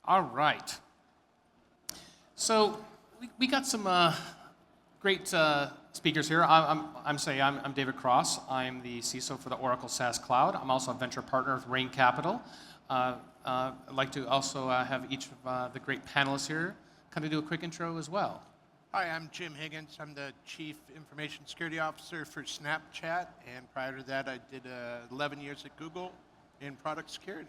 All right. So we got some great speakers here. I'm David Cross. I'm the CISO for the Oracle SaaS Cloud. I'm also a venture partner with Rain Capital. I'd like to also have each of the great panelists here kind of do a quick intro as well. Hi, I'm Jim Higgins. I'm the Chief Information Security Officer for Snapchat, and prior to that, I did 11 years at Google in product security.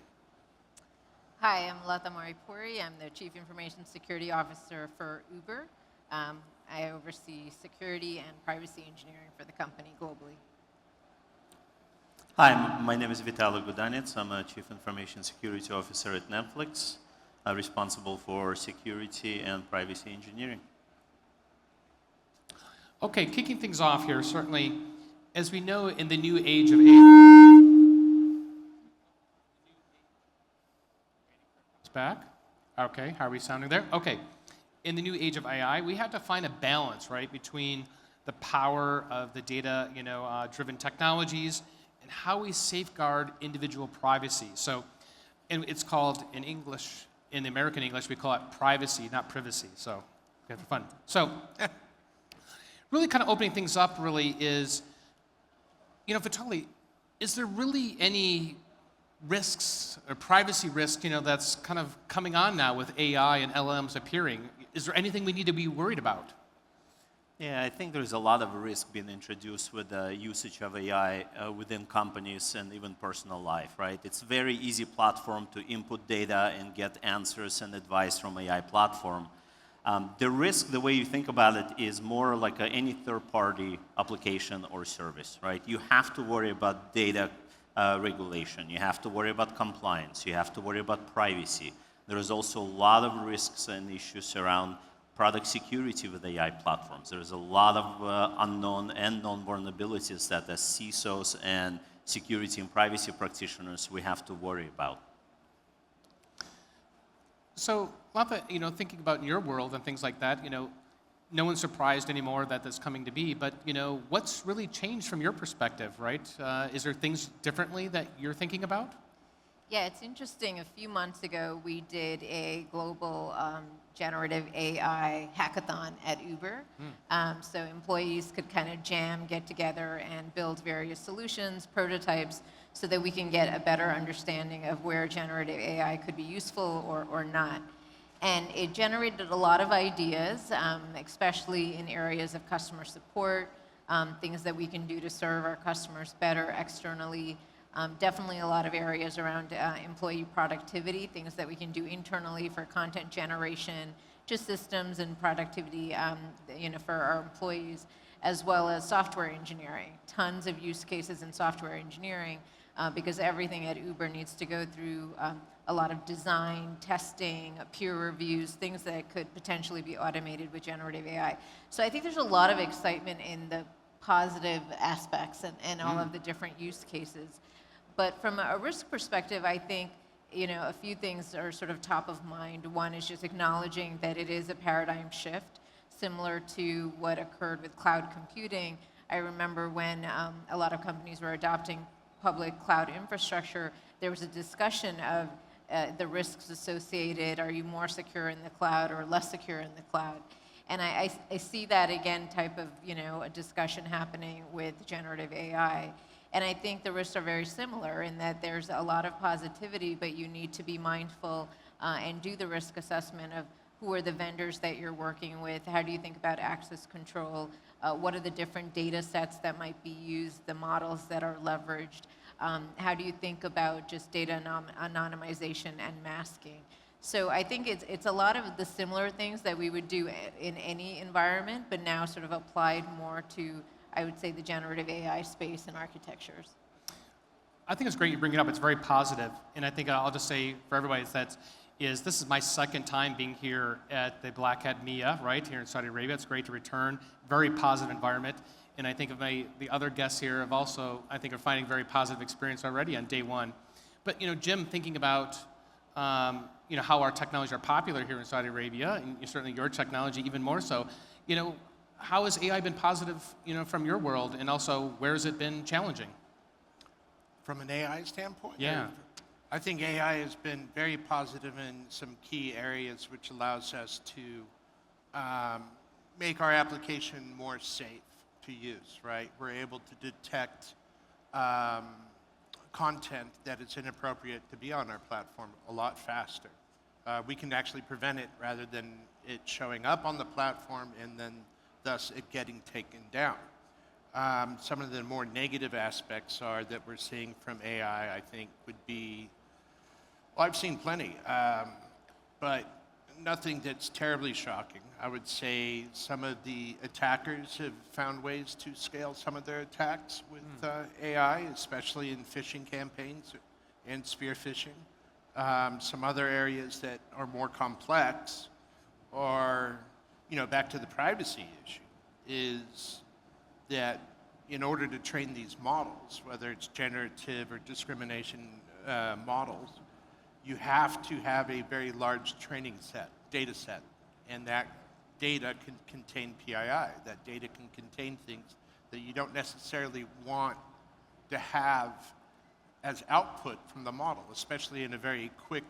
Hi, I'm Latha Maripuri. I'm the Chief Information Security Officer for Uber. I oversee security and privacy engineering for the company globally. Hi, my name is Vitaly Gudanets. I'm a Chief Information Security Officer at Netflix, responsible for security and privacy engineering. Okay, kicking things off here, certainly, as we know in the new age of AI. It's back? Okay, how are we sounding there? Okay, in the new age of AI, we have to find a balance, right, between the power of the data, driven technologies and how we safeguard individual privacy. So, and it's called in English, in the American English, we call it privacy, not privacy. So, we have fun. So, really kind of opening things up really is, Vitaly, is there really any risks or privacy risk, that's kind of coming on now with AI and LLMs appearing? Is there anything we need to be worried about? Yeah, I think there's a lot of risk being introduced with the usage of AI within companies and even personal life, right? It's a very easy platform to input data and get answers and advice from AI platform. The risk, the way you think about it, is more like any third-party application or service, right? You have to worry about data regulation. You have to worry about compliance. You have to worry about privacy. There is also a lot of risks and issues around product security with AI platforms. There's a lot of unknown and known vulnerabilities that as CISOs and security and privacy practitioners we have to worry about. So, Latha, thinking about your world and things like that, no one's surprised anymore that that's coming to be, but, what's really changed from your perspective, right? Is there things differently that you're thinking about? Yeah, it's interesting. A few months ago, we did a global generative AI hackathon at Uber. So employees could kind of get together and build various solutions, prototypes, so that we can get a better understanding of where generative AI could be useful or not. And it generated a lot of ideas, especially in areas of customer support, things that we can do to serve our customers better externally. Definitely a lot of areas around employee productivity, things that we can do internally for content generation, just systems and productivity for our employees, as well as software engineering. Tons of use cases in software engineering because everything at Uber needs to go through a lot of design, testing, peer reviews, things that could potentially be automated with generative AI. So I think there's a lot of excitement in the positive aspects and all of the different use cases. But from a risk perspective, I think a few things are sort of top of mind. One is just acknowledging that it is a paradigm shift, similar to what occurred with cloud computing. I remember when a lot of companies were adopting public cloud infrastructure, there was a discussion of the risks associated. Are you more secure in the cloud or less secure in the cloud? And I see that again type of a discussion happening with generative AI. And I think the risks are very similar in that there's a lot of positivity, but you need to be mindful and do the risk assessment of who are the vendors that you're working with, how do you think about access control, what are the different data sets that might be used, the models that are leveraged, how do you think about just data anonymization and masking. So I think it's a lot of the similar things that we would do in any environment, but now sort of applied more to, I would say, the generative AI space and architectures. I think it's great you bring it up. It's very positive. And I think I'll just say for everybody this is my second time being here at the Black Hat MEA, right, here in Saudi Arabia. It's great to return. Very positive environment. And I think of the other guests here have also, I think, are finding very positive experience already on day one. But, Jim, thinking about, how our technologies are popular here in Saudi Arabia, and certainly your technology even more so, how has AI been positive, from your world, and also where has it been challenging? From an AI standpoint? Yeah. I think AI has been very positive in some key areas, which allows us to make our application more safe to use, right? We're able to detect content that is inappropriate to be on our platform a lot faster. We can actually prevent it rather than it showing up on the platform and then thus it getting taken down. Some of the more negative aspects are that we're seeing from AI, I think, would be, well, I've seen plenty, but nothing that's terribly shocking. I would say some of the attackers have found ways to scale some of their attacks with AI, especially in phishing campaigns and spear phishing. Some other areas that are more complex are, back to the privacy issue, is that in order to train these models, whether it's generative or discrimination models, you have to have a very large data set, and that data can contain PII. That data can contain things that you don't necessarily want to have as output from the model, especially in a very quick,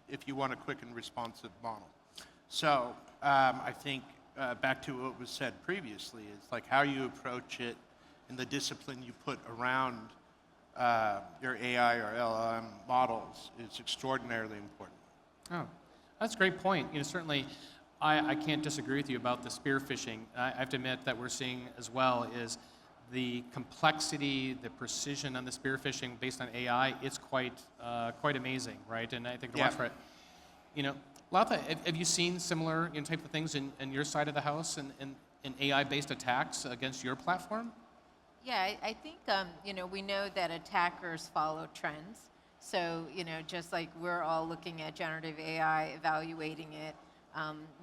if you want a quick and responsive model. So I think back to what was said previously, is like how you approach it and the discipline you put around your AI or LLM models is extraordinarily important. Oh, that's a great point. Certainly, I can't disagree with you about the spear phishing. I have to admit that we're seeing as well is the complexity, the precision on the spear phishing based on AI. It's quite amazing, right? And I think to watch for it. Latha, have you seen similar type of things in your side of the house and AI-based attacks against your platform? Yeah, I think, we know that attackers follow trends. So, just like we're all looking at generative AI, evaluating it,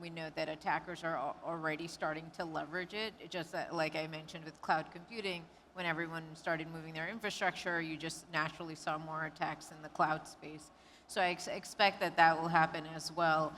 we know that attackers are already starting to leverage it. Just like I mentioned with cloud computing, when everyone started moving their infrastructure, you just naturally saw more attacks in the cloud space. So I expect that will happen as well,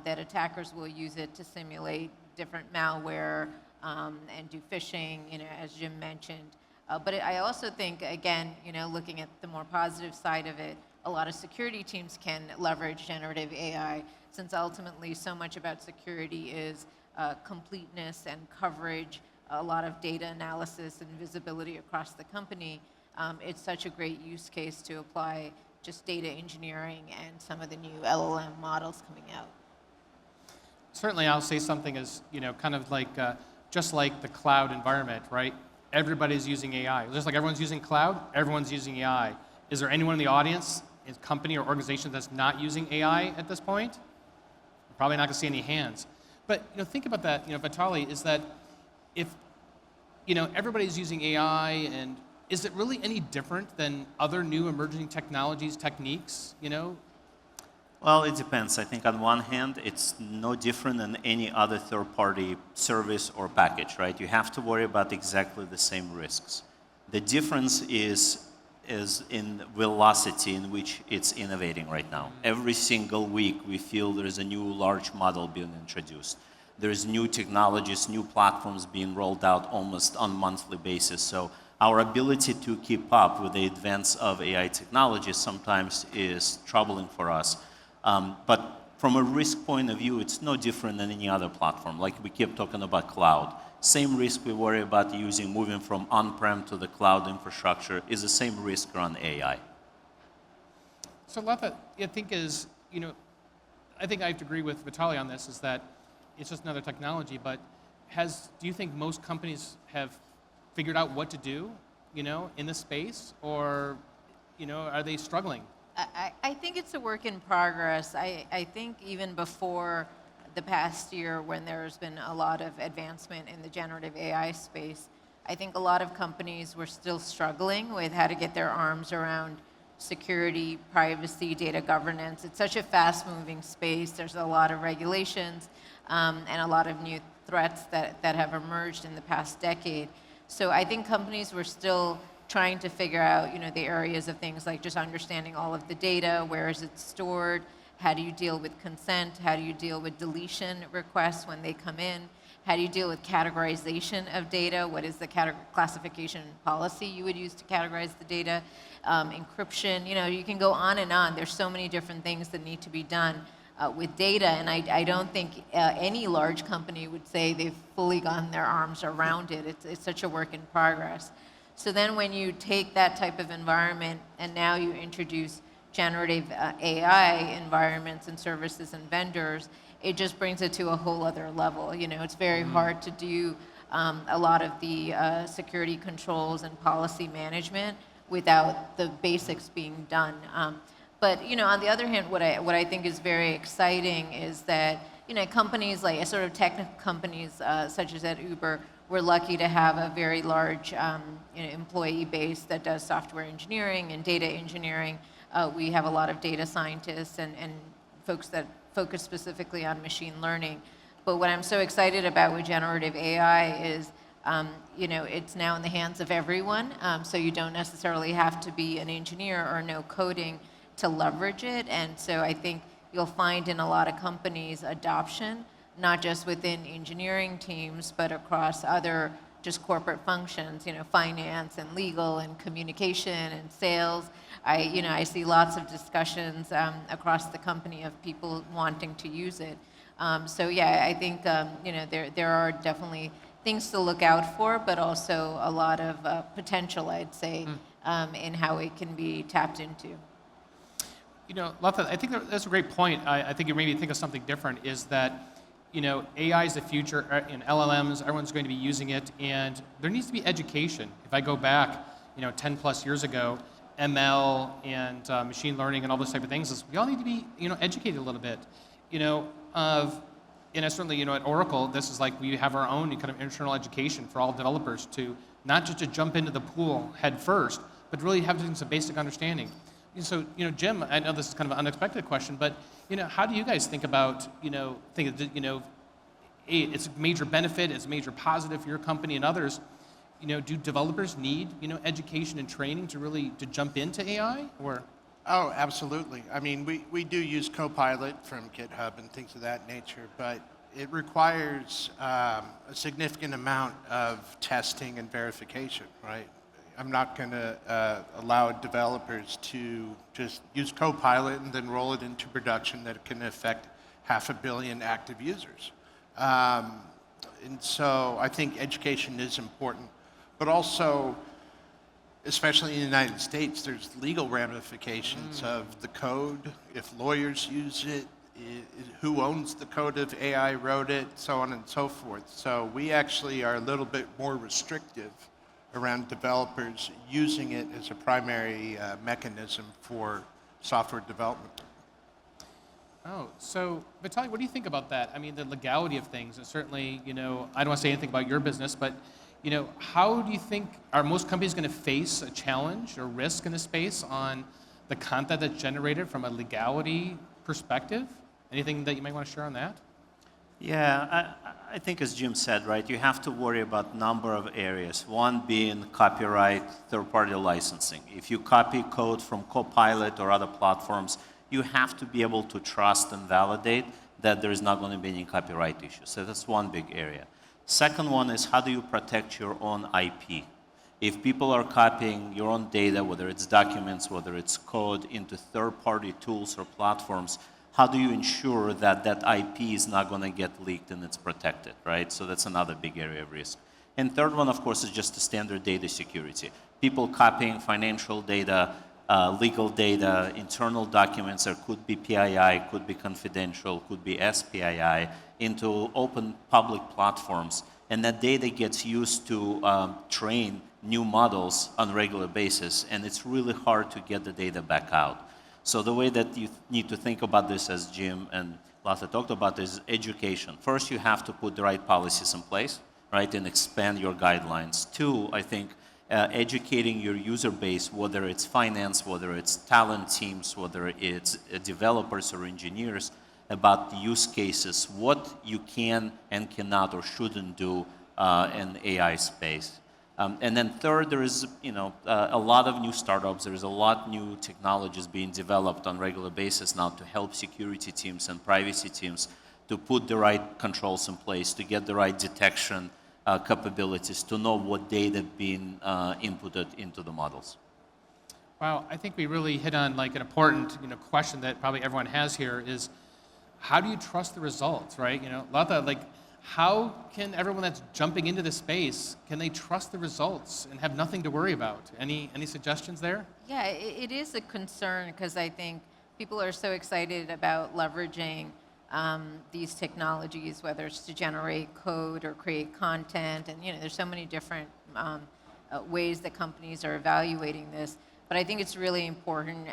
that attackers will use it to simulate different malware, and do phishing, as Jim mentioned. But I also think, again, looking at the more positive side of it, a lot of security teams can leverage generative AI, since ultimately so much about security is completeness and coverage, a lot of data analysis and visibility across the company. It's such a great use case to apply just data engineering and some of the new LLM models coming out. Certainly, I'll say something as, kind of like, just like the cloud environment, right? Everybody's using AI. Just like everyone's using cloud, everyone's using AI. Is there anyone in the audience, in company or organization that's not using AI at this point? You're probably not gonna see any hands. But, think about that, Vitaly, is that if, everybody's using AI, and is it really any different than other new emerging technologies, techniques, Well, it depends. I think on one hand, it's no different than any other third-party service or package, right? You have to worry about exactly the same risks. The difference is in velocity in which it's innovating right now. Every single week, we feel there's a new large model being introduced. There's new technologies, new platforms being rolled out almost on a monthly basis. So our ability to keep up with the advance of AI technology sometimes is troubling for us. But from a risk point of view, it's no different than any other platform. Like we keep talking about cloud. Same risk we worry about moving from on-prem to the cloud infrastructure is the same risk around AI. So Latha, I think I think I have to agree with Vitaly on this, is that it's just another technology, but do you think most companies have figured out what to do, in this space, or, are they struggling? I think it's a work in progress. I think even before the past year, when there's been a lot of advancement in the generative AI space, I think a lot of companies were still struggling with how to get their arms around security, privacy, data governance. It's such a fast-moving space. There's a lot of regulations and a lot of new threats that have emerged in the past decade. So I think companies were still trying to figure out, the areas of things like just understanding all of the data, where is it stored, how do you deal with consent, how do you deal with deletion requests when they come in, How do you deal with categorization of data? What is the classification policy you would use to categorize the data? Encryption, you can go on and on. There's so many different things that need to be done with data, and I don't think any large company would say they've fully gotten their arms around it. It's such a work in progress. So then when you take that type of environment and now you introduce generative AI environments and services and vendors, it just brings it to a whole other level. It's very hard to do a lot of the security controls and policy management without the basics being done. But on the other hand, what I think is very exciting is that companies like sort of tech companies such as at Uber, we're lucky to have a very large employee base that does software engineering and data engineering. We have a lot of data scientists and folks that focus specifically on machine learning. But what I'm so excited about with generative AI is, it's now in the hands of everyone. So you don't necessarily have to be an engineer or know coding to leverage it. And so I think you'll find in a lot of companies adoption, not just within engineering teams, but across other just corporate functions, finance and legal and communication and sales. I see lots of discussions across the company of people wanting to use it. So yeah, I think there are definitely things to look out for, but also a lot of potential, I'd say, in how it can be tapped into. Latha, I think that's a great point. I think you made me think of something different, is that AI is the future in LLMs, everyone's going to be using it, and there needs to be education. If I go back, 10 plus years ago, ML and machine learning and all those type of things, we all need to be, educated a little bit, and certainly, at Oracle, this is like we have our own kind of internal education for all developers to not just to jump into the pool head first, but really have some basic understanding. So, Jim, I know this is kind of an unexpected question, but, how do you guys think about, it's a major benefit, it's a major positive for your company and others. Do developers need, education and training to jump into AI, or? Oh, absolutely. I mean, we do use Copilot from GitHub and things of that nature, but it requires a significant amount of testing and verification, right? I'm not going to allow developers to just use Copilot and then roll it into production that can affect 500 million active users. And so I think education is important, but also, especially in the United States, there's legal ramifications of the code. If lawyers use it, who owns the code if AI wrote it, so on and so forth. So we actually are a little bit more restrictive around developers using it as a primary mechanism for software development. Oh, so Vitaly, what do you think about that? I mean, the legality of things, and certainly, I don't want to say anything about your business, but, how do you think, are most companies going to face a challenge or risk in this space on the content that's generated from a legality perspective? Anything that you might want to share on that? Yeah, I think as Jim said, right, you have to worry about a number of areas. One being copyright, third-party licensing. If you copy code from Copilot or other platforms, you have to be able to trust and validate that there is not going to be any copyright issues. So that's one big area. Second one is, how do you protect your own IP? If people are copying your own data, whether it's documents, whether it's code, into third-party tools or platforms, how do you ensure that that IP is not going to get leaked and it's protected, right? So that's another big area of risk. And third one, of course, is just the standard data security. People copying financial data, legal data, internal documents, there could be PII, could be confidential, could be SPII, into open public platforms. And that data gets used to train new models on a regular basis, and it's really hard to get the data back out. So the way that you need to think about this, as Jim and Latha talked about, is education. First, you have to put the right policies in place, right, and expand your guidelines. Two, I think, educating your user base, whether it's finance, whether it's talent teams, whether it's developers or engineers, about the use cases, what you can and cannot or shouldn't do in the AI space. And then third, there is a lot of new startups. There is a lot of new technologies being developed on a regular basis now to help security teams and privacy teams to put the right controls in place, to get the right detection capabilities, to know what data being inputted into the models. Wow, I think we really hit on like an important, question that probably everyone has here is, how do you trust the results, right? Latha, like, how can everyone that's jumping into this space, can they trust the results and have nothing to worry about? Any suggestions there? Yeah, it is a concern because I think people are so excited about leveraging these technologies, whether it's to generate code or create content, and there's so many different ways that companies are evaluating this. But I think it's really important,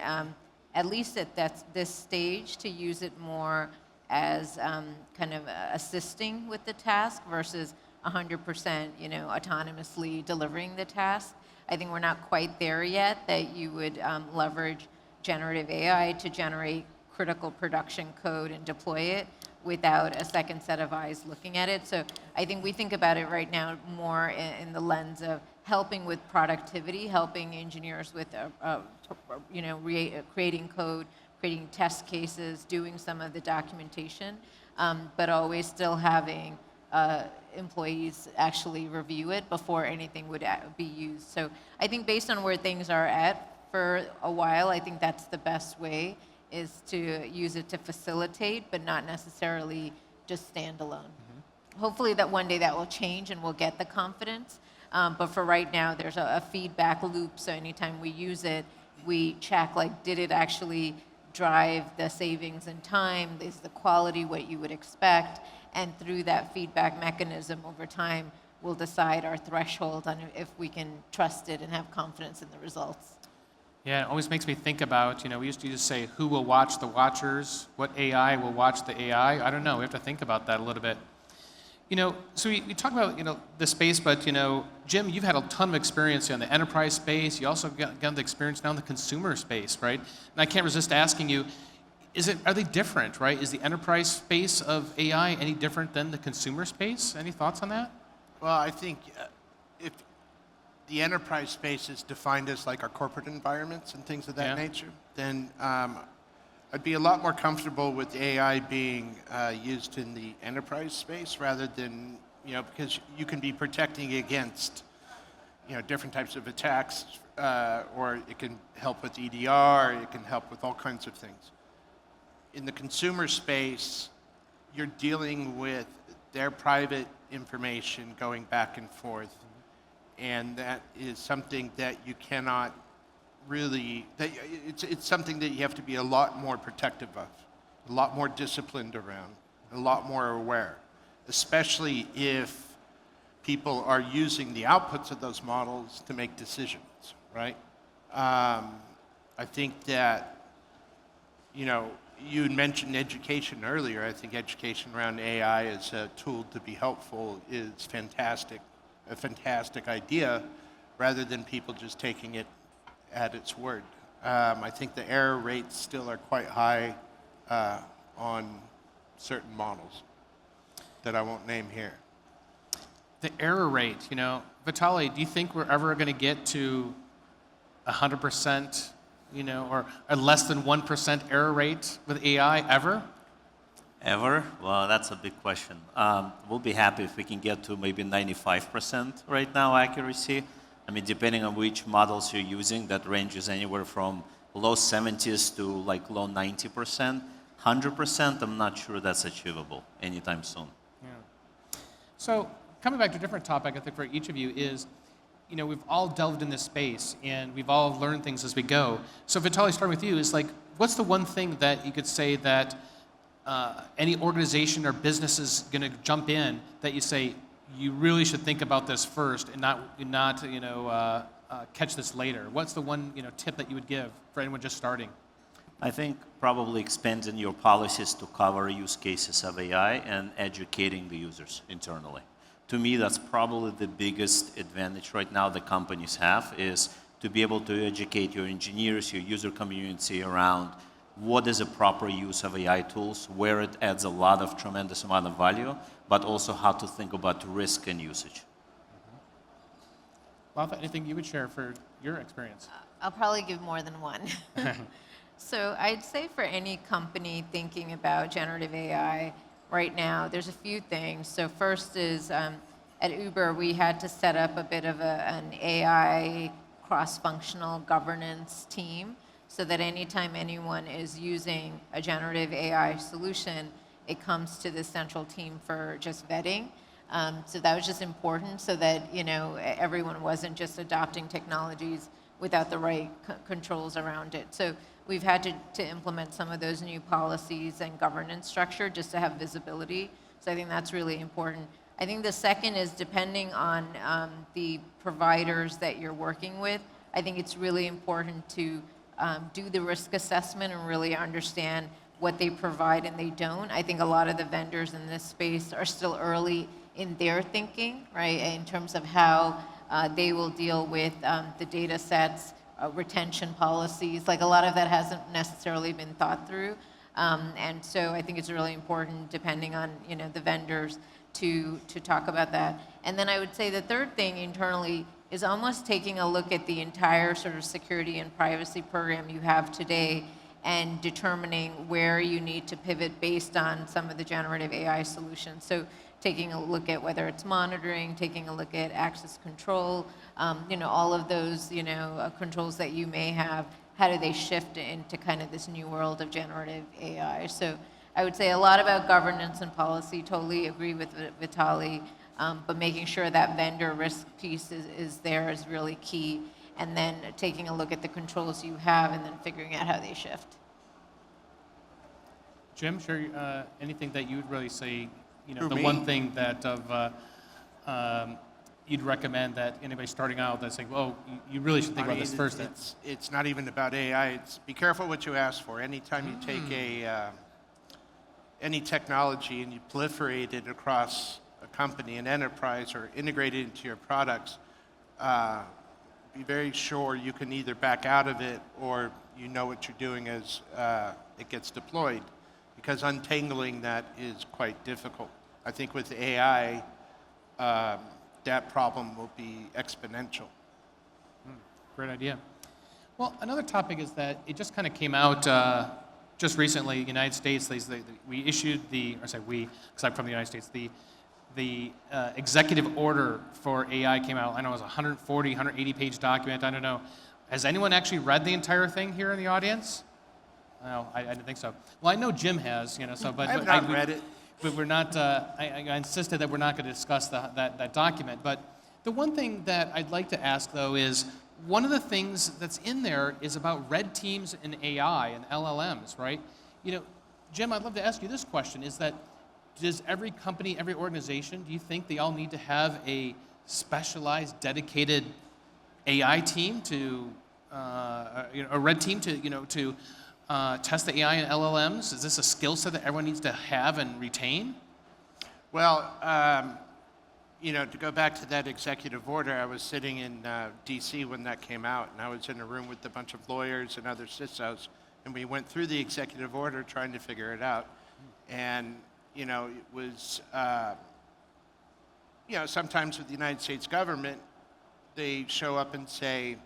at least at this stage, to use it more as kind of assisting with the task versus 100%, autonomously delivering the task. I think we're not quite there yet that you would leverage generative AI to generate critical production code and deploy it without a second set of eyes looking at it. So I think we think about it right now more in the lens of helping with productivity, helping engineers with creating code, creating test cases, doing some of the documentation, but always still having employees actually review it before anything would be used. So I think based on where things are at for a while, I think that's the best way, is to use it to facilitate, but not necessarily just stand alone. Hopefully that one day that will change and we'll get the confidence. But for right now, there's a feedback loop. So anytime we use it, we check, like, did it actually drive the savings in time? Is the quality what you would expect? And through that feedback mechanism over time, we'll decide our threshold on if we can trust it and have confidence in the results. Yeah, it always makes me think about, we used to just say, who will watch the watchers? What AI will watch the AI? I don't know. We have to think about that a little bit. So we talk about, the space, but, Jim, you've had a ton of experience in the enterprise space. You also got the experience now in the consumer space, right? And I can't resist asking you, are they different, right? Is the enterprise space of AI any different than the consumer space? Any thoughts on that? Well, I think if the enterprise space is defined as like our corporate environments and things of that nature, then I'd be a lot more comfortable with AI being used in the enterprise space rather than, because you can be protecting against, different types of attacks, or it can help with EDR, it can help with all kinds of things. In the consumer space, you're dealing with their private information going back and forth, and that is something that you cannot really, it's something that you have to be a lot more protective of, a lot more disciplined around, a lot more aware, especially if people are using the outputs of those models to make decisions, right? I think that, you mentioned education earlier. I think education around AI as a tool to be helpful is fantastic, a fantastic idea, rather than people just taking it at its word. I think the error rates still are quite high on certain models that I won't name here. The error rate, Vitaly, do you think we're ever going to get to 100%, or a less than 1% error rate with AI ever? Ever? Well, that's a big question. We'll be happy if we can get to maybe 95% right now accuracy. I mean, depending on which models you're using, that ranges anywhere from low 70s to like low 90%. 100%, I'm not sure that's achievable anytime soon. Yeah. So coming back to a different topic, I think for each of you is, we've all delved in this space and we've all learned things as we go. So Vitaly, starting with you, is like, what's the one thing that you could say that any organization or business is going to jump in that you say, you really should think about this first and not catch this later? What's the one tip that you would give for anyone just starting? I think probably expanding your policies to cover use cases of AI and educating the users internally. To me, that's probably the biggest advantage right now the companies have, is to be able to educate your engineers, your user community around what is a proper use of AI tools, where it adds a lot of tremendous amount of value, but also how to think about risk and usage. Latha, anything you would share for your experience? I'll probably give more than one. So I'd say for any company thinking about generative AI, right now, there's a few things. So first is at Uber, we had to set up a bit of an AI cross-functional governance team so that anytime anyone is using a generative AI solution, it comes to the central team for just vetting. So that was just important so that everyone wasn't just adopting technologies without the right controls around it. So we've had to implement some of those new policies and governance structure just to have visibility. So I think that's really important. I think the second is depending on the providers that you're working with, I think it's really important to do the risk assessment and really understand what they provide and they don't. I think a lot of the vendors in this space are still early in their thinking, right, in terms of how they will deal with the data sets, retention policies. Like a lot of that hasn't necessarily been thought through. And so I think it's really important, depending on the vendors, to talk about that. And then I would say the third thing internally is almost taking a look at the entire sort of security and privacy program you have today and determining where you need to pivot based on some of the generative AI solutions. So taking a look at whether it's monitoring, taking a look at access control, all of those, controls that you may have, how do they shift into kind of this new world of generative AI? So I would say a lot about governance and policy, totally agree with Vitaly, but making sure that vendor risk piece is there is really key, and then taking a look at the controls you have and then figuring out how they shift. Jim, sure, anything that you'd really say, For the me? one thing that you'd recommend that anybody starting out that's saying, well, you really should think about this first. It's not even about AI. It's be careful what you ask for. Anytime you take any technology and you proliferate it across a company, an enterprise, or integrate it into your products, be very sure you can either back out of it or you know what you're doing as it gets deployed, because untangling that is quite difficult. I think with AI, that problem will be exponential. Great idea. Well, another topic is that it just kind of came out just recently. United States, we issued because I'm from the United States, the executive order for AI came out. I know it was a 140, 180-page document. I don't know. Has anyone actually read the entire thing here in the audience? No, I didn't think so. Well, I know Jim has, but I have not read it. But we're not. I insisted that we're not going to discuss that document. But the one thing that I'd like to ask, though, is one of the things that's in there is about red teams and AI and LLMs, right? Jim, I'd love to ask you this question: is that does every company, every organization, do you think they all need to have a specialized, dedicated AI team a red team to test the AI and LLMs? Is this a skill set that everyone needs to have and retain? Well, to go back to that executive order, I was sitting in D.C. when that came out, and I was in a room with a bunch of lawyers and other CISOs, and we went through the executive order trying to figure it out. And, it was, sometimes with the United States government, they show up and say,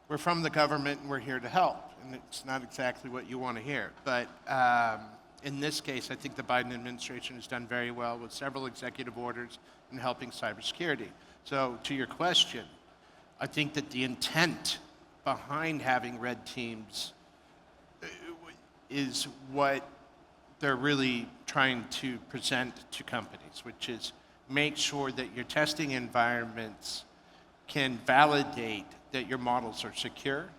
we're from the government and we're here to help. And it's not exactly what you want to hear. But in this case, I think the Biden administration has done very well with several executive orders in helping cybersecurity. So to your question, I think that the intent behind having red teams is what they're really trying to present to companies, which is make sure that your testing environments can validate that your models are secure,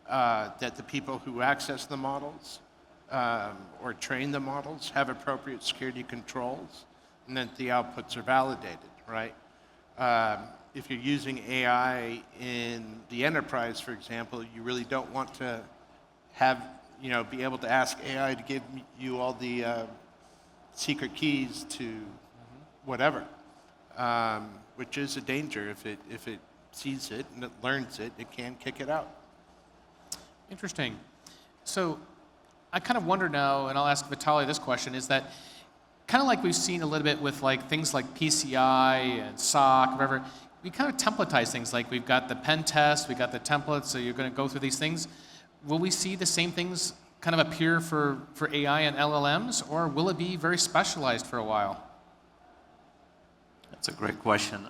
that the people who access the models or train the models have appropriate security controls, and that the outputs are validated, right? If you're using AI in the enterprise, for example, you really don't want to have, be able to ask AI to give you all the secret keys to whatever, which is a danger. If it sees it and it learns it, it can kick it out. Interesting. So I kind of wonder now, and I'll ask Vitaly this question, is that kind of like we've seen a little bit with things like PCI and SOC, whatever, we kind of templatize things. Like we've got the pen test, we've got the templates, so you're going to go through these things. Will we see the same things kind of a peer for AI and LLMs, or will it be very specialized for a while? That's a great question.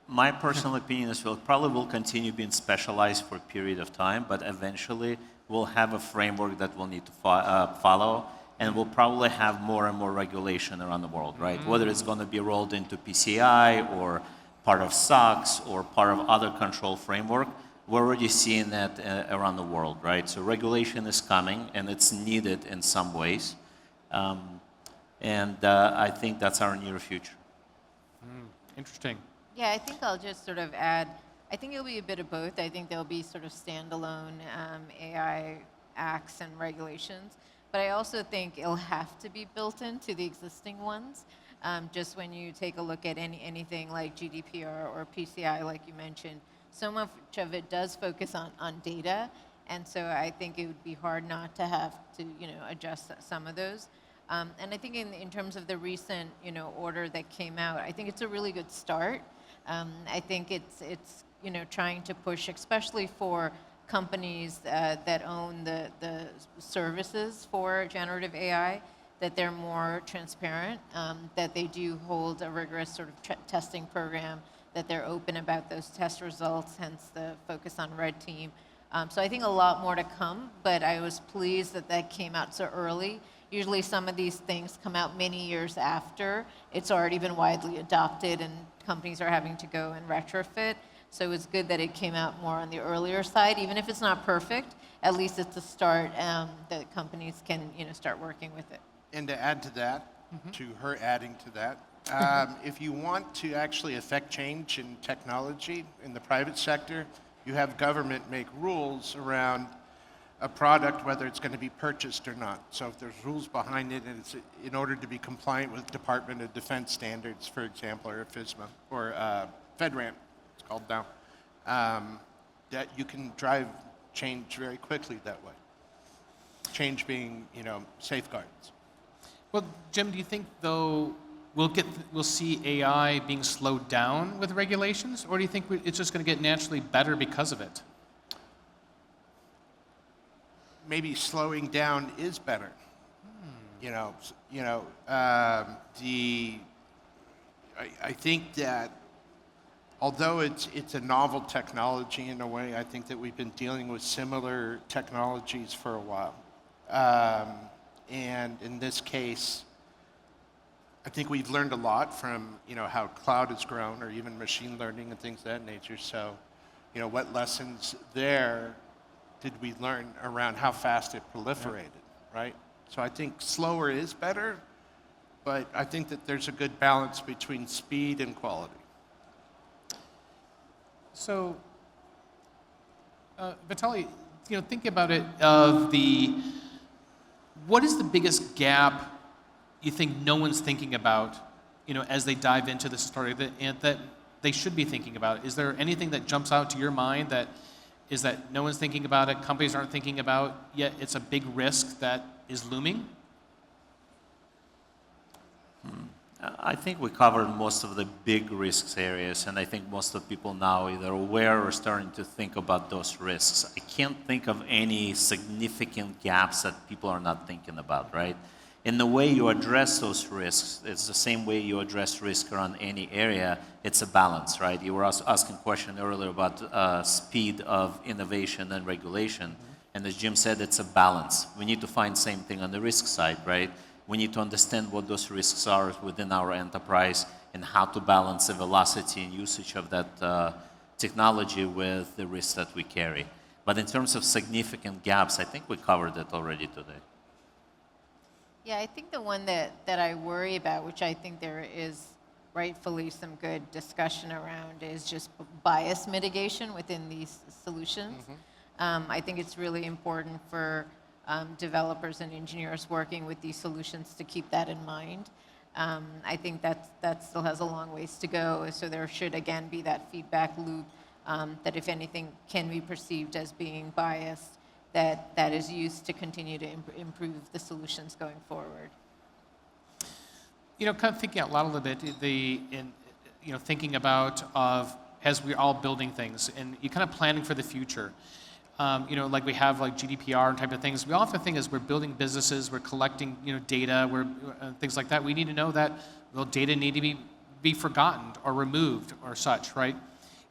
My personal opinion is probably will continue being specialized for a period of time, but eventually we'll have a framework that we'll need to follow, and we'll probably have more and more regulation around the world, right? Whether it's going to be rolled into PCI or part of SOX or part of other control framework, we're already seeing that around the world, right? So regulation is coming, and it's needed in some ways, and I think that's our near future. Interesting. Yeah, I think I'll just sort of add, I think it'll be a bit of both. I think there'll be sort of standalone AI acts and regulations, but I also think it'll have to be built into the existing ones. Just when you take a look at anything like GDPR or PCI, like you mentioned, so much of it does focus on data, and so I think it would be hard not to have to, adjust some of those. And I think in terms of the recent, order that came out, I think it's a really good start. I think it's trying to push, especially for companies that own the services for generative AI, that they're more transparent, that they do hold a rigorous sort of testing program, that they're open about those test results, hence the focus on red team. So I think a lot more to come, but I was pleased that came out so early. Usually some of these things come out many years after it's already been widely adopted and companies are having to go and retrofit. So it's good that it came out more on the earlier side. Even if it's not perfect, at least it's a start that companies can start working with it. And to add to that, to her adding to that, if you want to actually affect change in technology in the private sector, you have government make rules around a product, whether it's going to be purchased or not. So if there's rules behind it, and it's in order to be compliant with Department of Defense standards, for example, or FISMA, or FedRAMP, it's called now, that you can drive change very quickly that way. Change being, safeguards. Well, Jim, do you think though we'll see AI being slowed down with regulations, or do you think it's just going to get naturally better because of it? Maybe slowing down is better. I think that although it's a novel technology in a way, I think that we've been dealing with similar technologies for a while. And in this case, I think we've learned a lot from how cloud has grown, or even machine learning and things of that nature. So, what lessons there did we learn around how fast it proliferated, right? So I think slower is better, but I think that there's a good balance between speed and quality. So, Vitaly, think about it what is the biggest gap you think no one's thinking about, as they dive into this story that they should be thinking about? Is there anything that jumps out to your mind that no one's thinking about it, companies aren't thinking about, yet it's a big risk that is looming? I think we covered most of the big risks areas, and I think most of people now either aware or starting to think about those risks. I can't think of any significant gaps that people are not thinking about, right? In the way you address those risks, it's the same way you address risk around any area. It's a balance, right? You were asking a question earlier about speed of innovation and regulation. And as Jim said, it's a balance. We need to find same thing on the risk side, right? We need to understand what those risks are within our enterprise and how to balance the velocity and usage of that technology with the risks that we carry. But in terms of significant gaps, I think we covered it already today. Yeah, I think the one that I worry about, which I think there is rightfully some good discussion around, is just bias mitigation within these solutions. I think it's really important for developers and engineers working with these solutions to keep that in mind. I think that still has a long ways to go, so there should again be that feedback loop that if anything can be perceived as being biased, that is used to continue to improve the solutions going forward. Kind of thinking out loud a little bit, thinking about as we're all building things and you're kind of planning for the future. like we have like GDPR and type of things. We often think as we're building businesses, we're collecting, data, things like that. We need to know that data need to be forgotten or removed or such, right?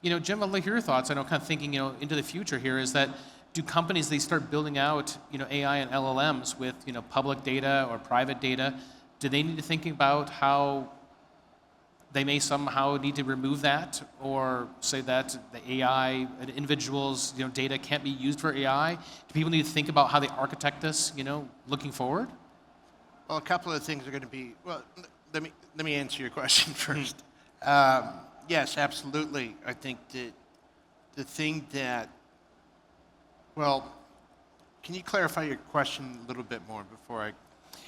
Jim, I'd like your thoughts. I know, kind of thinking, into the future here is that do companies, they start building out, AI and LLMs with, public data or private data? Do they need to think about how they may somehow need to remove that, or say that the AI, an individual's data can't be used for AI? Do people need to think about how they architect this, looking forward? Well, a couple of things are going to be, well, let me answer your question first. Yes, absolutely. I think that the thing that, well, can you clarify your question a little bit more before I...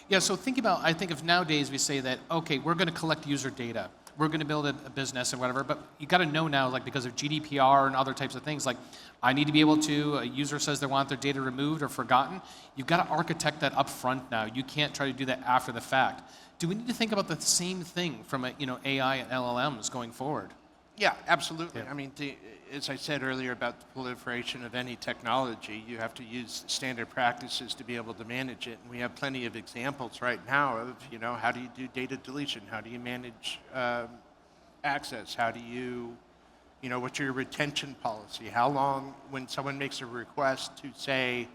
Yeah, so I think of nowadays we say that, okay, we're going to collect user data. We're going to build a business and whatever, but you got to know now, like because of GDPR and other types of things, like I need to be able to, a user says they want their data removed or forgotten, you've got to architect that up front now. You can't try to do that after the fact. Do we need to think about the same thing from AI and LLMs going forward? Yeah, absolutely. Yeah. I mean, as I said earlier about the proliferation of any technology, you have to use standard practices to be able to manage it. And we have plenty of examples right now of, how do you do data deletion? How do you manage access? How do you, what's your retention policy? How long, when someone makes a request to say,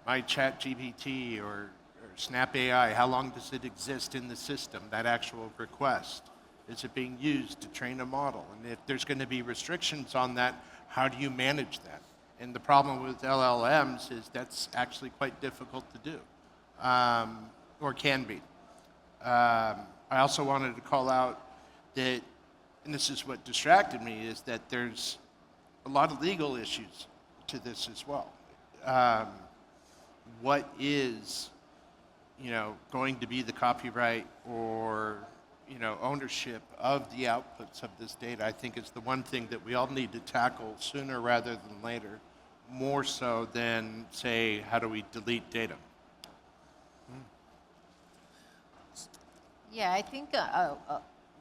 my chat GPT or Snap AI, how long does it exist in the system, that actual request? Is it being used to train a model? And if there's going to be restrictions on that, how do you manage that? And the problem with LLMs is that's actually quite difficult to do, or can be. I also wanted to call out that, and this is what distracted me, is that there's a lot of legal issues to this as well. What is, going to be the copyright or ownership of the outputs of this data, I think is the one thing that we all need to tackle sooner rather than later, more so than, say, how do we delete data? Yeah, I think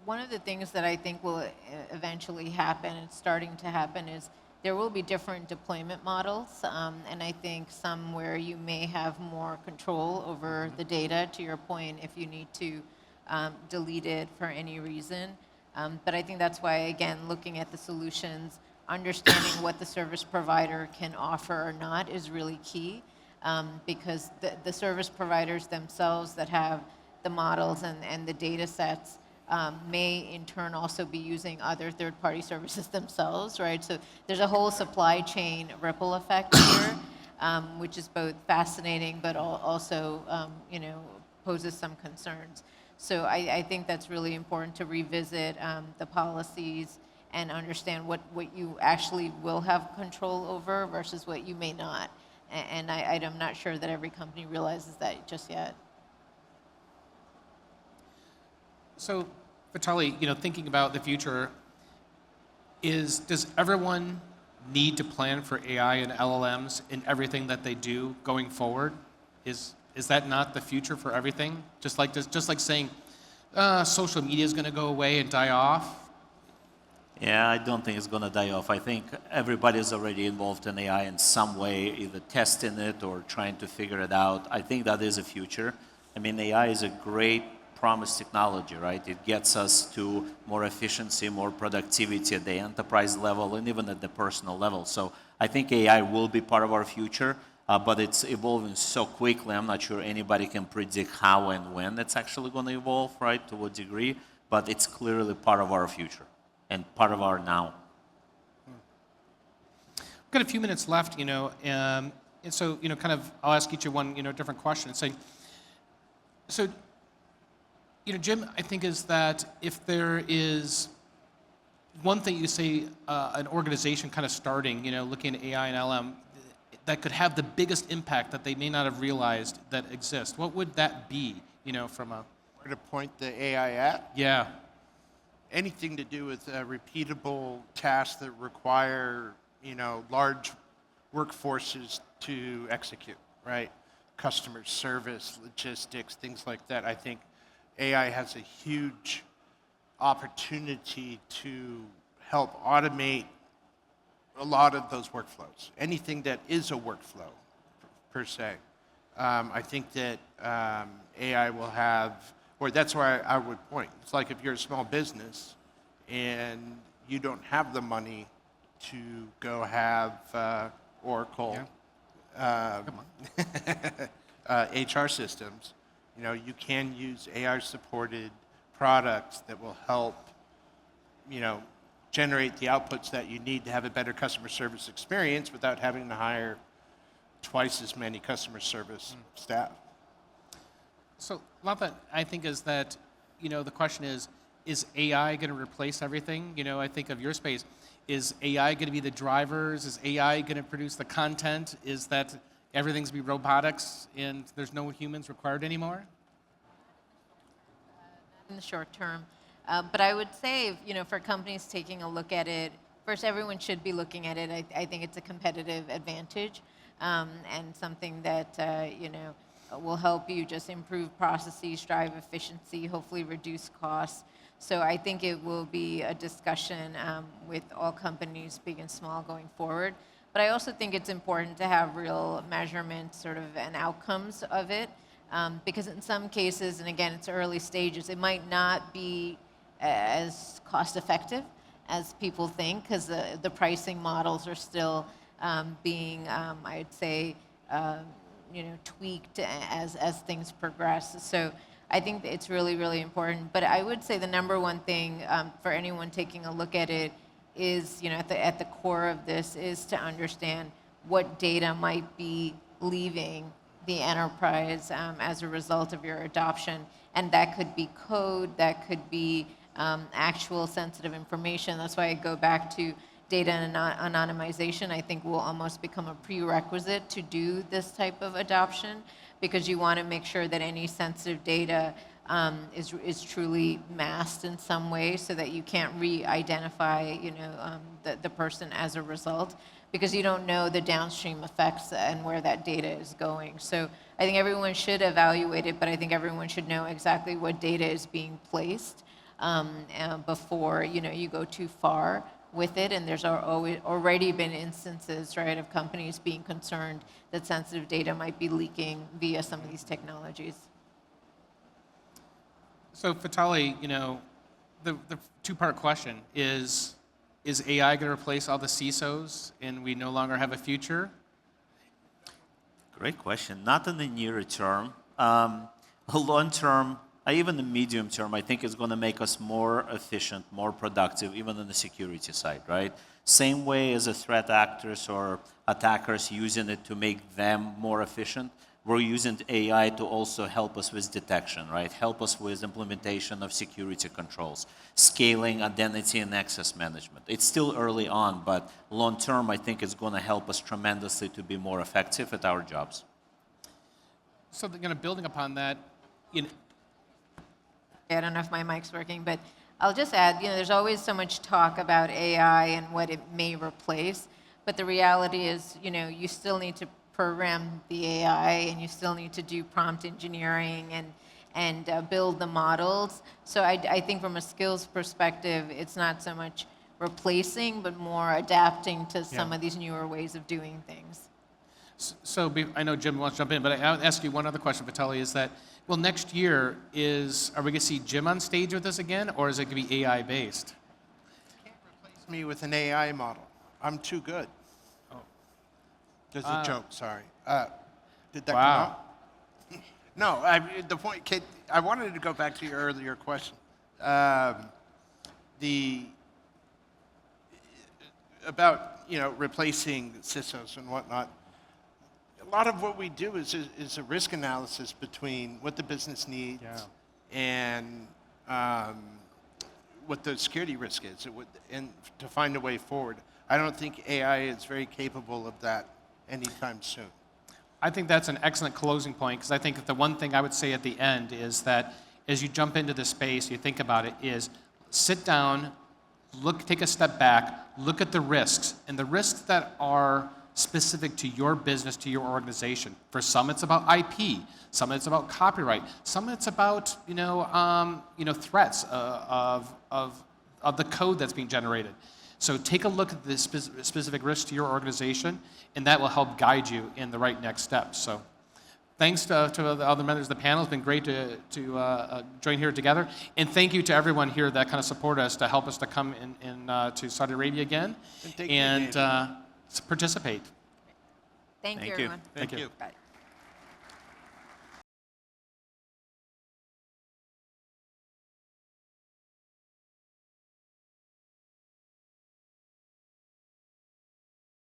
one of the things that I think will eventually happen, and starting to happen, is there will be different deployment models, and I think some where you may have more control over the data, to your point, if you need to delete it for any reason. But I think that's why, again, looking at the solutions, understanding what the service provider can offer or not is really key, because the service providers themselves that have the models and the data sets may in turn also be using other third-party services themselves, right? So there's a whole supply chain ripple effect here, which is both fascinating but also poses some concerns. So I think that's really important to revisit the policies and understand what you actually will have control over versus what you may not. And I'm not sure that every company realizes that just yet. So, Vitaly, thinking about the future, does everyone need to plan for AI and LLMs in everything that they do going forward? Is that not the future for everything? Just like saying social media is going to go away and die off? Yeah, I don't think it's going to die off. I think everybody's already involved in AI in some way, either testing it or trying to figure it out. I think that is a future. I mean, AI is a great promised technology, right? It gets us to more efficiency, more productivity at the enterprise level and even at the personal level. So I think AI will be part of our future. But it's evolving so quickly, I'm not sure anybody can predict how and when it's actually going to evolve, right, to what degree, but it's clearly part of our future and part of our now. We've got a few minutes left, and so, kind of, I'll ask each of one, different question. So, Jim, I think is that if there is one thing you say, an organization kind of starting, looking at AI and LM, that could have the biggest impact that they may not have realized that exists, what would that be, from a... Where to point the AI at? Yeah. Anything to do with repeatable tasks that require, large workforces to execute, right? Customer service, logistics, things like that. I think AI has a huge opportunity to help automate a lot of those workflows. Anything that is a workflow, per se. I think that AI will have, or that's where I would point. It's like if you're a small business and you don't have the money to go have Oracle HR systems, you know, you can use AI-supported products that will help, you know, generate the outputs that you need to have a better customer service experience without having to hire twice as many customer service staff. So, Latha, I think is that, you know, the question is AI going to replace everything? You know, I think of your space. Is AI going to be the drivers? Is AI going to produce the content? Is that everything's going to be robotics and there's no humans required anymore? In the short term. But I would say, you know, for companies taking a look at it, first, everyone should be looking at it. I think it's a competitive advantage and something that, you know, will help you just improve processes, drive efficiency, hopefully reduce costs. So I think it will be a discussion with all companies, big and small, going forward. But I also think it's important to have real measurements, sort of, and outcomes of it. Because in some cases, and again, it's early stages, it might not be as cost-effective as people think, because the pricing models are still being, I'd say, you know, tweaked as things progress. So I think that it's really, really important. But I would say the number one thing for anyone taking a look at it is, you know, at the core of this is to understand what data might be leaving the enterprise as a result of your adoption. And that could be code, that could be actual sensitive information. That's why I go back to data and anonymization. I think will almost become a prerequisite to do this type of adoption, because you want to make sure that any sensitive data is truly masked in some way, so that you can't re-identify, you know, the person as a result, because you don't know the downstream effects and where that data is going. So I think everyone should evaluate it, but I think everyone should know exactly what data is being placed before, you know, you go too far with it. And there's already been instances, right, of companies being concerned that sensitive data might be leaking via some of these technologies. So, Vitaly, you know, the two-part question is AI going to replace all the CISOs and we no longer have a future? Great question. Not in the near term. Long term, even the medium term, I think is going to make us more efficient, more productive, even on the security side, right? Same way as the threat actors or attackers using it to make them more efficient, we're using AI to also help us with detection, right? Help us with implementation of security controls, scaling identity and access management. It's still early on, but long term, I think it's going to help us tremendously to be more effective at our jobs. So, kind of building upon that, you know, I don't know if my mic's working, but I'll just add, you know, there's always so much talk about AI and what it may replace, but the reality is, you know, you still need to program the AI, and you still need to do prompt engineering and build the models. So I think from a skills perspective, it's not so much replacing, but more adapting to some of these newer ways of doing things. So I know Jim wants to jump in, but I'll ask you one other question, Vitaly, is that, well, next year, are we going to see Jim on stage with us again, or is it going to be AI-based? You can't replace me with an AI model. I'm too good. There's a joke, sorry. Did that come out? No, the point, Kate, I wanted to go back to your earlier question. About, you know, replacing CISOs and whatnot. A lot of what we do is a risk analysis between what the business needs and what the security risk is, and to find a way forward. I don't think AI is very capable of that anytime soon. I think that's an excellent closing point, because I think that the one thing I would say at the end is that as you jump into this space, you think about it, is sit down, take a step back, look at the risks, and the risks that are specific to your business, to your organization. For some, it's about IP. Some, it's about copyright. Some, it's about threats of the code that's being generated. So take a look at the specific risks to your organization, and that will help guide you in the right next steps. So thanks to the other members of the panel. It's been great to join here together. And thank you to everyone here that kind of support us to help us to come in to Saudi Arabia again And thank you, and David. participate. Thank you, Thank you. everyone. Thank you. you. Bye.